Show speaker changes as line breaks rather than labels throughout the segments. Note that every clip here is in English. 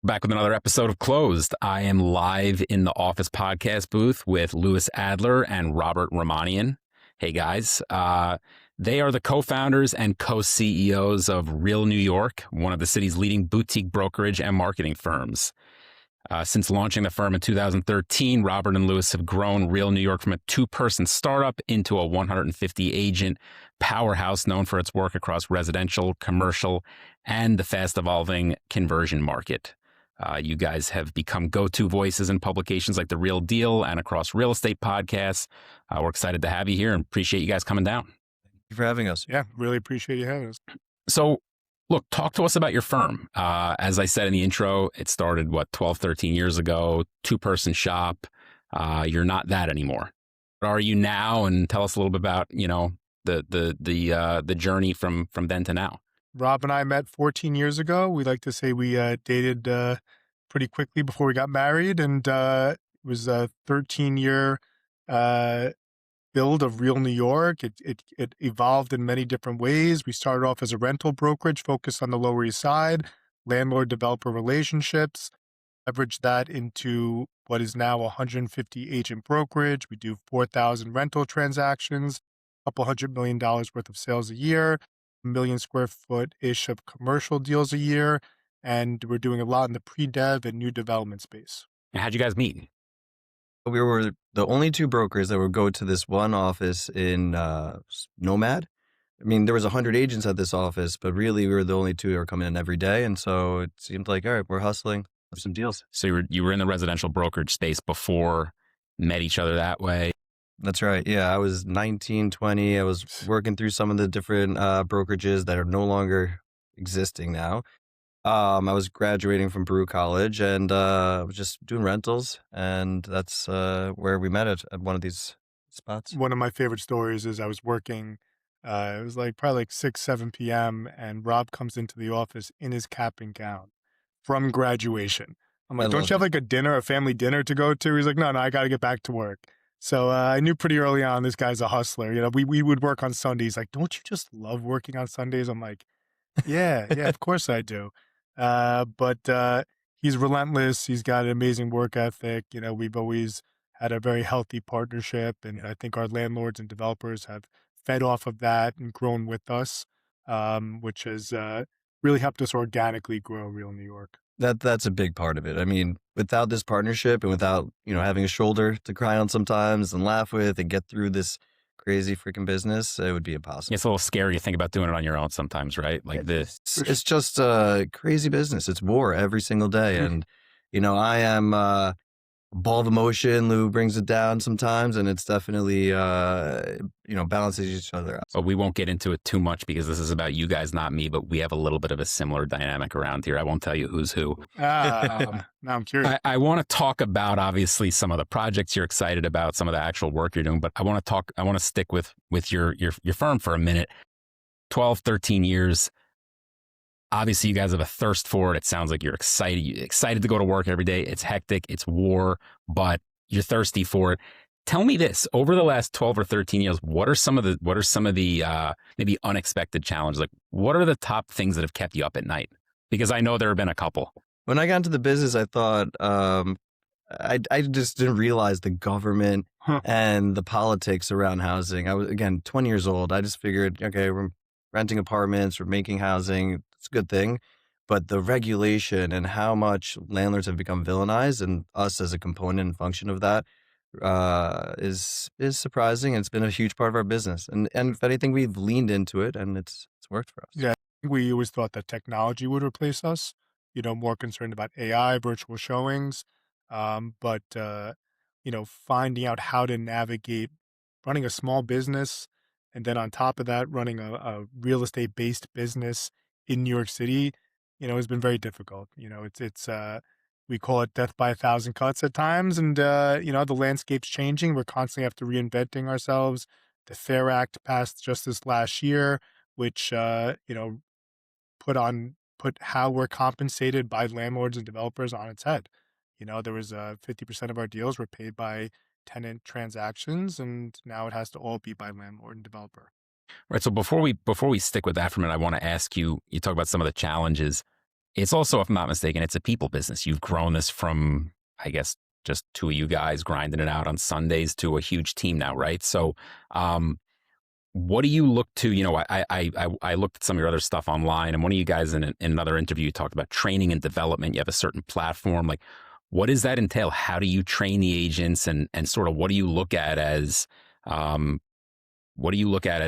Back with another episode of Closed. I am live in the office podcast booth with Louis Adler and Robert Rahmanian. Hey guys, they are the co-founders and co-CEOs of Real New York, one of the city's leading boutique brokerage and marketing firms. Since launching the firm in 2013, Robert and Louis have grown Real New York from a two-person startup into a 150-agent powerhouse known for its work across residential, commercial, and the fast-evolving conversion market. You guys have become go-to voices in publications like The Real Deal and across real estate podcasts. We're excited to have you here and appreciate you guys coming down.
Thank you for having us.
Yeah, really appreciate you having us.
So, look, talk to us about your firm. As I said in the intro, it started, 12, 13 years ago, two-person shop. You're not that anymore. What are you now? And tell us a little bit about, the journey from then to now.
Rob and I met 14 years ago. We like to say we dated pretty quickly before we got married, and it was a 13-year build of Real New York. It evolved in many different ways. We started off as a rental brokerage focused on the Lower East Side, landlord-developer relationships, leveraged that into what is now a 150-agent brokerage. We do 4,000 rental transactions, a couple $100 million worth of sales a year, 1 million square foot-ish of commercial deals a year, and we're doing a lot in the pre-dev and new development space.
And how'd you guys meet?
We were the only two brokers that would go to this one office in Nomad. I mean, there was 100 agents at this office, but really we were the only two that were coming in every day. And so it seemed like, all right, we're hustling for some deals.
So you were in the residential brokerage space before, met each other that way.
That's right. Yeah, I was 19, 20. I was working through some of the different brokerages that are no longer existing now. I was graduating from Brew College and I was just doing rentals. And that's where we met at one of these spots.
One of my favorite stories is I was working, it was probably 6, 7 p.m. and Rob comes into the office in his cap and gown from graduation. I'm like, don't you have a family dinner to go to? He's like, no, I got to get back to work. So I knew pretty early on this guy's a hustler. We would work on Sundays. Like, don't you just love working on Sundays? I'm like, yeah, of course I do. But he's relentless. He's got an amazing work ethic. We've always had a very healthy partnership, and I think our landlords and developers have fed off of that and grown with us, which has really helped us organically grow Real New York.
That's a big part of it. I mean, without this partnership and without, having a shoulder to cry on sometimes and laugh with and get through this crazy freaking business, it would be impossible.
It's a little scary to think about doing it on your own sometimes, right? Like this.
It's just a crazy business. It's war every single day. And, I am a ball of emotion. Lou brings it down sometimes, and it's definitely, balances each other out.
But we won't get into it too much because this is about you guys, not me, but we have a little bit of a similar dynamic around here. I won't tell you who's who.
Now I'm curious.
I want to talk about, obviously, some of the projects you're excited about, some of the actual work you're doing, but I want to stick with your firm for a minute. 12, 13 years. Obviously, you guys have a thirst for it. It sounds like you're excited to go to work every day. It's hectic, it's war, but you're thirsty for it. Tell me this: over the last 12 or 13 years, what are some of the maybe unexpected challenges? Like, what are the top things that have kept you up at night? Because I know there have been a couple.
When I got into the business, I thought I just didn't realize the government and the politics around housing. I was, again, 20 years old. I just figured, okay, we're renting apartments, we're making housing. It's a good thing. But the regulation and how much landlords have become villainized, and us as a component and function of that, is surprising. And it's been a huge part of our business. And if anything, we've leaned into it, and it's worked for us.
Yeah, we always thought that technology would replace us. More concerned about AI, virtual showings, but finding out how to navigate running a small business, and then on top of that, running a real estate based business in New York City, has been very difficult. It's we call it death by 1,000 cuts at times. And, the landscape's changing. We're constantly have to reinventing ourselves. The FAIR Act passed just this last year, which, put how we're compensated by landlords and developers on its head. There was 50% of our deals were paid by tenant transactions, and now it has to all be by landlord and developer.
Right. So before we stick with that for a minute, I want to ask you, you talk about some of the challenges. It's also, if I'm not mistaken, it's a people business. You've grown this from, I guess, just two of you guys grinding it out on Sundays to a huge team now, right? So, what do you look to? I looked at some of your other stuff online, and one of you guys in another interview talked about training and development. You have a certain platform. Like, what does that entail? How do you train the agents, and sort of what do you look at as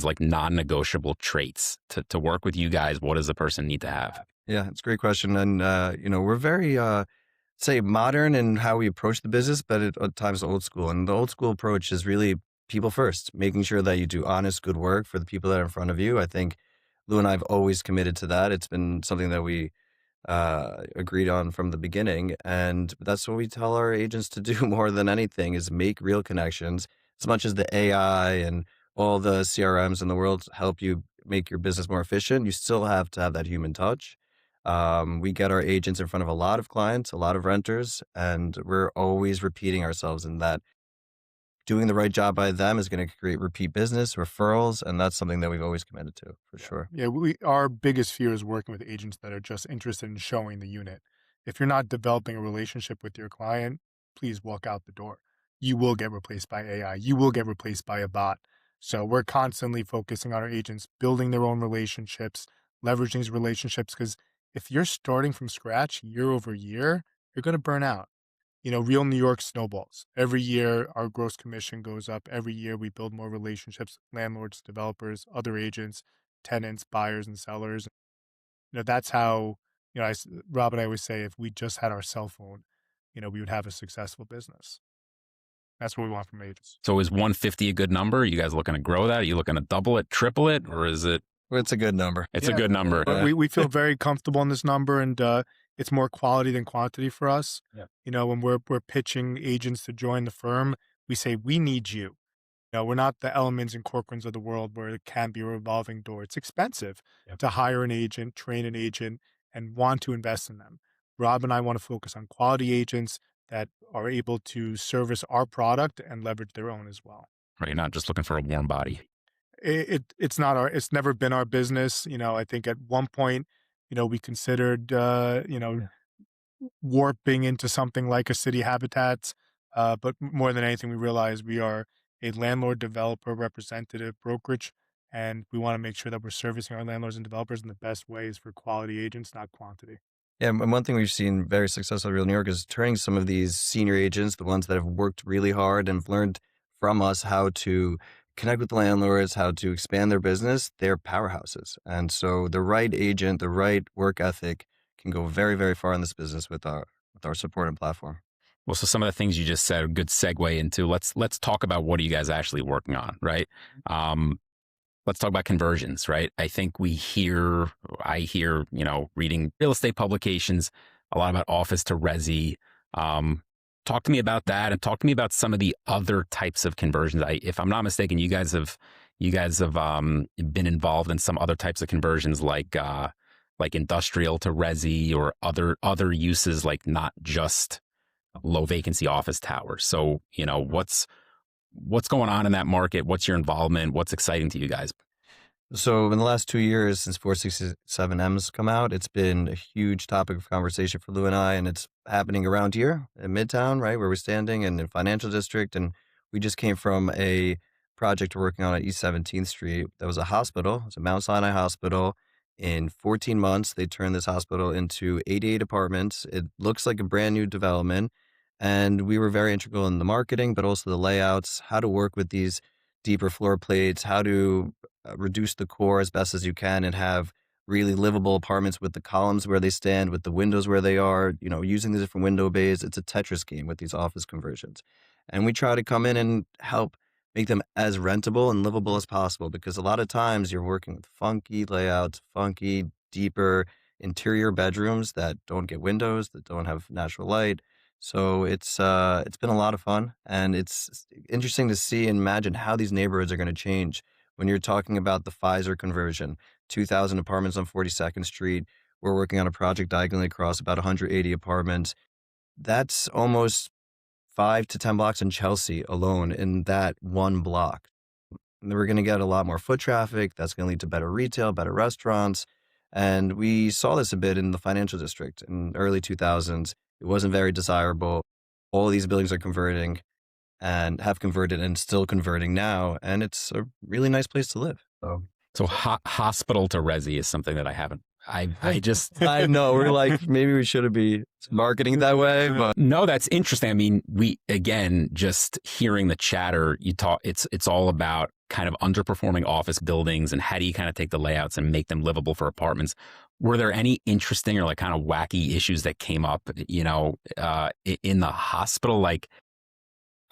like non-negotiable traits to work with you guys? What does a person need to have?
Yeah, it's a great question. And, we're very, say, modern in how we approach the business, but at times old school. And the old school approach is really people first, making sure that you do honest, good work for the people that are in front of you. I think Lou and I have always committed to that. It's been something that we agreed on from the beginning. And that's what we tell our agents to do more than anything is make real connections. As much as the AI and all the CRMs in the world help you make your business more efficient, you still have to have that human touch. We get our agents in front of a lot of clients, a lot of renters, and we're always repeating ourselves in that doing the right job by them is going to create repeat business, referrals, and that's something that we've always committed to, for sure.
Yeah, our biggest fear is working with agents that are just interested in showing the unit. If you're not developing a relationship with your client, please walk out the door. You will get replaced by AI. You will get replaced by a bot. So we're constantly focusing on our agents, building their own relationships, leveraging these relationships, because if you're starting from scratch year over year, you're going to burn out. Real New York snowballs. Every year, our gross commission goes up. Every year, we build more relationships, landlords, developers, other agents, tenants, buyers, and sellers. That's how, Rob and I always say, if we just had our cell phone, we would have a successful business. That's what we want from agents.
So is 150 a good number? Are you guys looking to grow that? Are you looking to double it, triple it, or is it?
It's a good number.
It's a good number.
But we feel very comfortable in this number, and it's more quality than quantity for us.
Yeah.
When we're pitching agents to join the firm, we say, we need you. We're not the Elements and Corcorans of the world where it can be a revolving door. It's expensive to hire an agent, train an agent, and want to invest in them. Rob and I want to focus on quality agents that are able to service our product and leverage their own as well.
Right, you're not just looking for a warm body.
It's never been our business. I think at one point, we considered, warping into something like a City Habitats. But more than anything, we realized we are a landlord developer representative brokerage, and we want to make sure that we're servicing our landlords and developers in the best ways for quality agents, not quantity.
Yeah, and one thing we've seen very successful at Real New York is turning some of these senior agents, the ones that have worked really hard and have learned from us how to connect with the landlords, how to expand their business, they're powerhouses. And so the right agent, the right work ethic can go very, very far in this business with our support and platform.
Well, so some of the things you just said are a good segue into let's talk about what are you guys actually working on, right? Let's talk about conversions, right? I think I hear, reading real estate publications, a lot about office to resi. Talk to me about that, and talk to me about some of the other types of conversions. If I'm not mistaken, you guys have been involved in some other types of conversions, like industrial to resi, or other uses, like not just low vacancy office towers. So, what's going on in that market? What's your involvement? What's exciting to you guys?
So in the last 2 years since 467M's come out, it's been a huge topic of conversation for Lou and I, and it's happening around here in Midtown, right, where we're standing, and in Financial District. And we just came from a project we're working on at East 17th Street. That was a hospital. It's a Mount Sinai hospital. In 14 months, they turned this hospital into 88 apartments. It looks like a brand new development. And we were very integral in the marketing, but also the layouts, how to work with these deeper floor plates, how to reduce the core as best as you can and have really livable apartments with the columns where they stand, with the windows where they are, using the different window bays. It's a Tetris game with these office conversions. And we try to come in and help make them as rentable and livable as possible, because a lot of times you're working with funky layouts, funky, deeper interior bedrooms that don't get windows, that don't have natural light. So it's been a lot of fun, and it's interesting to see and imagine how these neighborhoods are going to change. When you're talking about the Pfizer conversion, 2,000 apartments on 42nd Street, we're working on a project diagonally across about 180 apartments. That's almost 5 to 10 blocks in Chelsea alone in that one block. And we're going to get a lot more foot traffic. That's going to lead to better retail, better restaurants. And we saw this a bit in the financial district in early 2000s. It wasn't very desirable. All these buildings are converting and have converted and still converting now. And it's a really nice place to live.
So hospital to resi is something that I haven't. I just
I know we're like, maybe we shouldn't be marketing that way, but
no, that's interesting. I mean, we again just hearing the chatter. You talk. It's all about kind of underperforming office buildings and how do you kind of take the layouts and make them livable for apartments. Were there any interesting or like kind of wacky issues that came up? You know, in the hospital, like.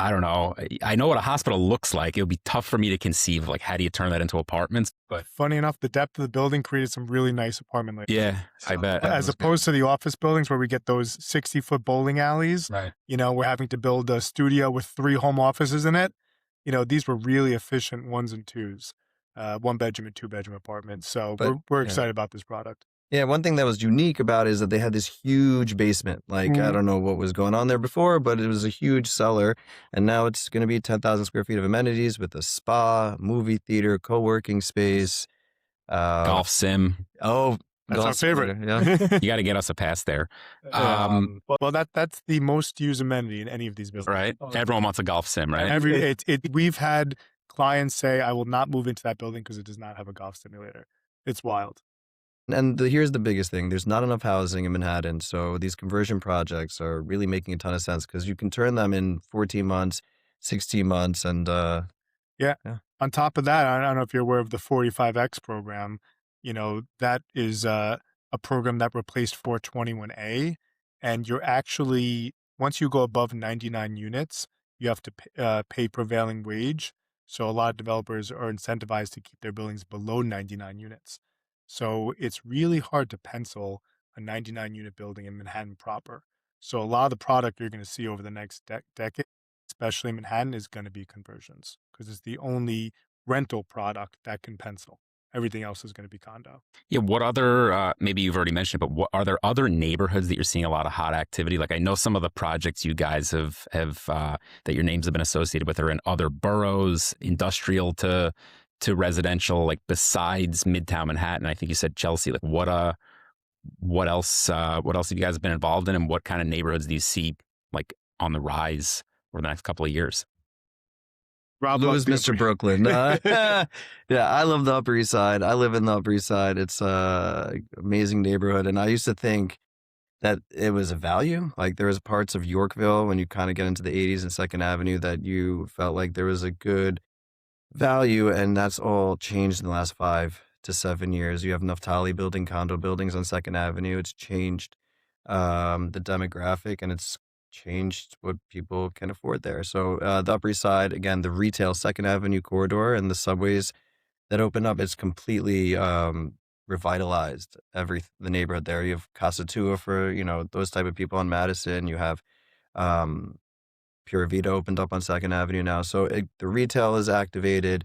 I don't know. I know what a hospital looks like. It would be tough for me to conceive, like, how do you turn that into apartments? But
funny enough, the depth of the building created some really nice apartment layouts.
yeah, I bet.
As opposed to the office buildings where we get those 60-foot bowling alleys,
Right.
You know, we're having to build a studio with 3 home offices in it. You know, these were really efficient 1s and 2s, 1-bedroom and 2-bedroom apartments. So we're excited about this product.
Yeah, one thing that was unique about it is that they had this huge basement. Like, I don't know what was going on there before, but it was a huge cellar. And now it's going to be 10,000 square feet of amenities with a spa, movie theater, co-working space.
Golf sim.
Oh,
that's our favorite.
Yeah.
You got to get us a pass there.
Well, that's the most used amenity in any of these buildings.
Right? Everyone wants a golf sim, right?
We've had clients say, I will not move into that building because it does not have a golf simulator. It's wild.
And here's the biggest thing. There's not enough housing in Manhattan. So these conversion projects are really making a ton of sense because you can turn them in 14 months, 16 months. And
yeah. On top of that, I don't know if you're aware of the 45X program. You know, that is a program that replaced 421A. And you're actually, once you go above 99 units, you have to pay prevailing wage. So a lot of developers are incentivized to keep their buildings below 99 units. So it's really hard to pencil a 99-unit building in Manhattan proper. So a lot of the product you're going to see over the next decade, especially in Manhattan, is going to be conversions because it's the only rental product that can pencil. Everything else is going to be condo.
Yeah. What other, maybe you've already mentioned, but are there other neighborhoods that you're seeing a lot of hot activity? Like I know some of the projects you guys have that your names have been associated with are in other boroughs, industrial to residential, like besides Midtown Manhattan. I think you said Chelsea. Like what else have you guys been involved in, and what kind of neighborhoods do you see like on the rise over the next couple of years?
Rob loves Mr. Brooklyn. Yeah, I love the Upper East Side. I live in the Upper East Side. It's an amazing neighborhood. And I used to think that it was a value. Like there was parts of Yorkville when you kind of get into the 80s and 2nd Avenue that you felt like there was a good value, and that's all changed in the last 5 to 7 years. You have Naftali building condo buildings on 2nd Avenue. It's changed the demographic, and it's changed what people can afford there. So the Upper East Side, again, the retail 2nd Avenue corridor and the subways that open up, it's completely revitalized the neighborhood there. You have Casa Tua for, you know, those type of people on Madison. You have Pura Vida opened up on 2nd Avenue now. So the retail is activated,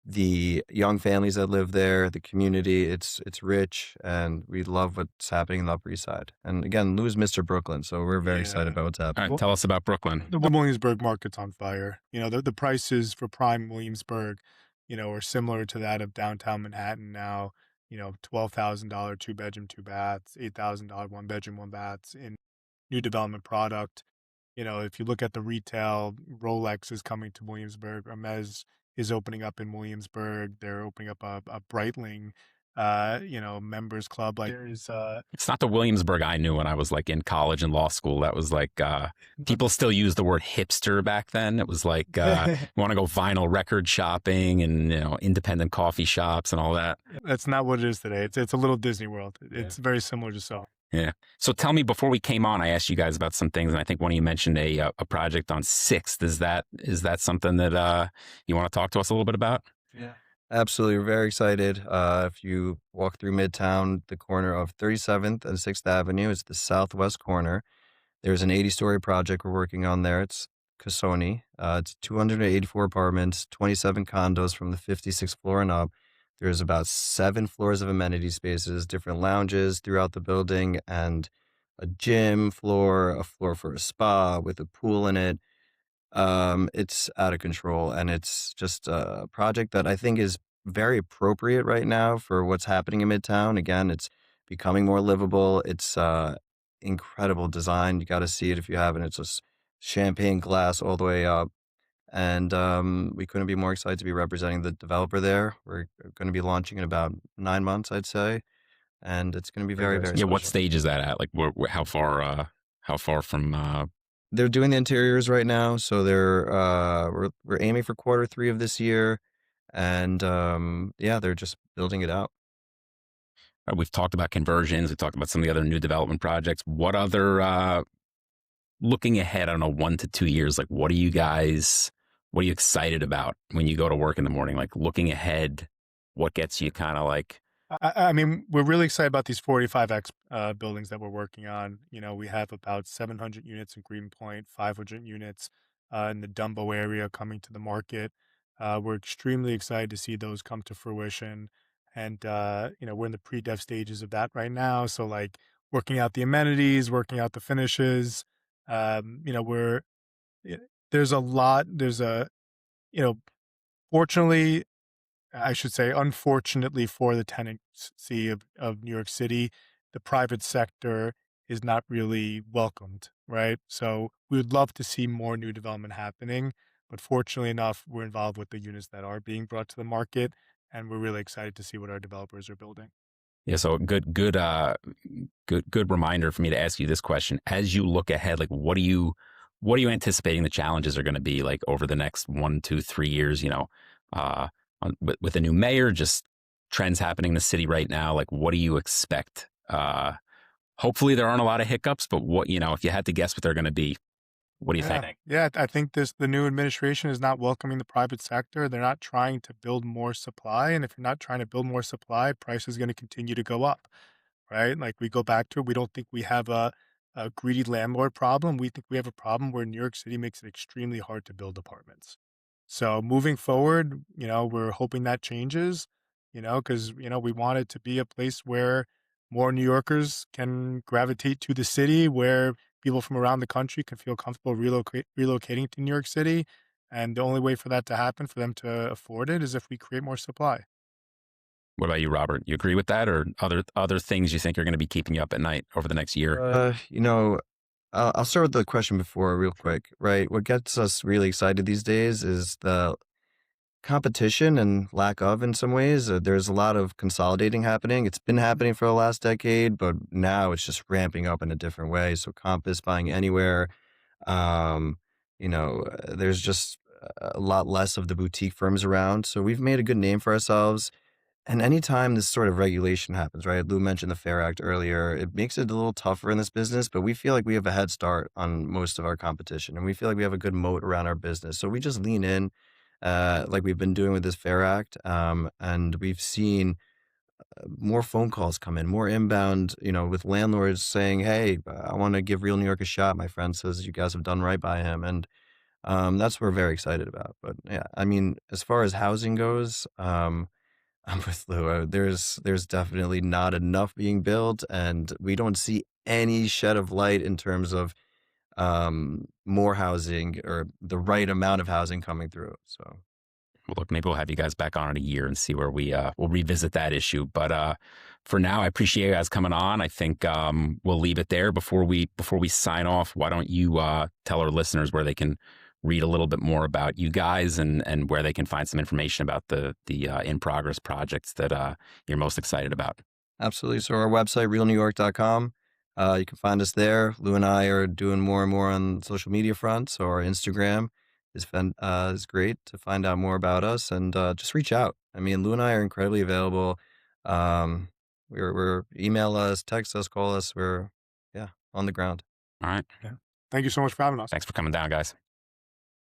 the young families that live there, the community, it's rich, and we love what's happening in the Upper East Side. And again, Lou's Mr. Brooklyn, so we're very excited about what's happening.
All right, tell us about Brooklyn.
The Williamsburg market's on fire. You know, the prices for prime Williamsburg, you know, are similar to that of downtown Manhattan now. You know, $12,000 2-bedroom, 2 baths, $8,000 1-bedroom, 1 baths in new development product. You know, if you look at the retail, Rolex is coming to Williamsburg. Hermes is opening up in Williamsburg. They're opening up a Breitling, members club. Like there's
it's not the Williamsburg I knew when I was like in college and law school. That was like people still use the word hipster back then. It was like you want to go vinyl record shopping and, you know, independent coffee shops and all that.
That's not what it is today. It's a little Disney World. It's very similar to Soho.
Yeah. So tell me, before we came on, I asked you guys about some things, and I think one of you mentioned a project on 6th. Is that something that you want to talk to us a little bit about?
Yeah, absolutely. We're very excited. If you walk through Midtown, the corner of 37th and 6th Avenue is the southwest corner. There's an 80-story project we're working on there. It's Casoni. It's 284 apartments, 27 condos from the 56th floor and up. There's about 7 floors of amenity spaces, different lounges throughout the building, and a gym floor, a floor for a spa with a pool in it. It's out of control, and it's just a project that I think is very appropriate right now for what's happening in Midtown. Again, it's becoming more livable. It's incredible design. You got to see it if you haven't. It's just champagne glass all the way up. And we couldn't be more excited to be representing the developer there. We're going to be launching in about 9 months, I'd say. And it's going to be very, very
Yeah,
special.
what stage is that at? Like, how far from?
They're doing the interiors right now, so we're aiming for Q3 of this year, and yeah, they're just building it out.
We've talked about conversions. We talked about some of the other new development projects. What other looking ahead? I don't know, 1 to 2 years. Like, what are you excited about when you go to work in the morning? Like, looking ahead, what gets you kind of like?
I mean, we're really excited about these 45X buildings that we're working on. We have about 700 units in Greenpoint, 500 units in the Dumbo area coming to the market. We're extremely excited to see those come to fruition. And, we're in the pre-dev stages of that right now. So, like, working out the amenities, working out the finishes. We're, there's a lot, fortunately, I should say, unfortunately for the tenancy of New York City, the private sector is not really welcomed, right? So we would love to see more new development happening, but fortunately enough, we're involved with the units that are being brought to the market, and we're really excited to see what our developers are building.
Yeah, so good reminder for me to ask you this question. As you look ahead, like what are you anticipating the challenges are going to be like over the next 1, 2, 3 years? With a new mayor, just trends happening in the city right now. Like, what do you expect? Hopefully, there aren't a lot of hiccups, but if you had to guess what they're going to be, what do you think?
Yeah, I think the new administration is not welcoming the private sector. They're not trying to build more supply. And if you're not trying to build more supply, price is going to continue to go up, right? Like we go back to it. We don't think we have a greedy landlord problem. We think we have a problem where New York City makes it extremely hard to build apartments. So moving forward, we're hoping that changes, because, we want it to be a place where more New Yorkers can gravitate to the city, where people from around the country can feel comfortable relocating to New York City. And the only way for that to happen, for them to afford it, is if we create more supply.
What about you, Robert? You agree with that, or other things you think are going to be keeping you up at night over the next year?
I'll start with the question before real quick, right? What gets us really excited these days is the competition and lack of, in some ways. There's a lot of consolidating happening. It's been happening for the last decade, but now it's just ramping up in a different way. So Compass buying Anywhere, there's just a lot less of the boutique firms around. So we've made a good name for ourselves. And anytime this sort of regulation happens, right? Lou mentioned the Fair Act earlier. It makes it a little tougher in this business, but we feel like we have a head start on most of our competition, and we feel like we have a good moat around our business. So we just lean in, like we've been doing with this Fair Act, and we've seen more phone calls come in, more inbound, with landlords saying, "Hey, I want to give Real New York a shot. My friend says you guys have done right by him," and that's what we're very excited about. But yeah, I mean, as far as housing goes, I'm with Lou. There's definitely not enough being built, and we don't see any shed of light in terms of more housing or the right amount of housing coming through. So,
Well, look, maybe we'll have you guys back on in a year and see where we'll revisit that issue. But for now, I appreciate you guys coming on. I think we'll leave it there before we sign off. Why don't you tell our listeners where they can read a little bit more about you guys and where they can find some information about the in progress projects that you're most excited about?
absolutely. So our website, realnewyork.com. You can find us there. Lou and I are doing more and more on social media front. So our Instagram is great to find out more about us, and just reach out. I mean, Lou and I are incredibly available. We're email us, text us, call us. We're on the ground.
All right.
Yeah. Thank you so much for having us.
Thanks for coming down, guys.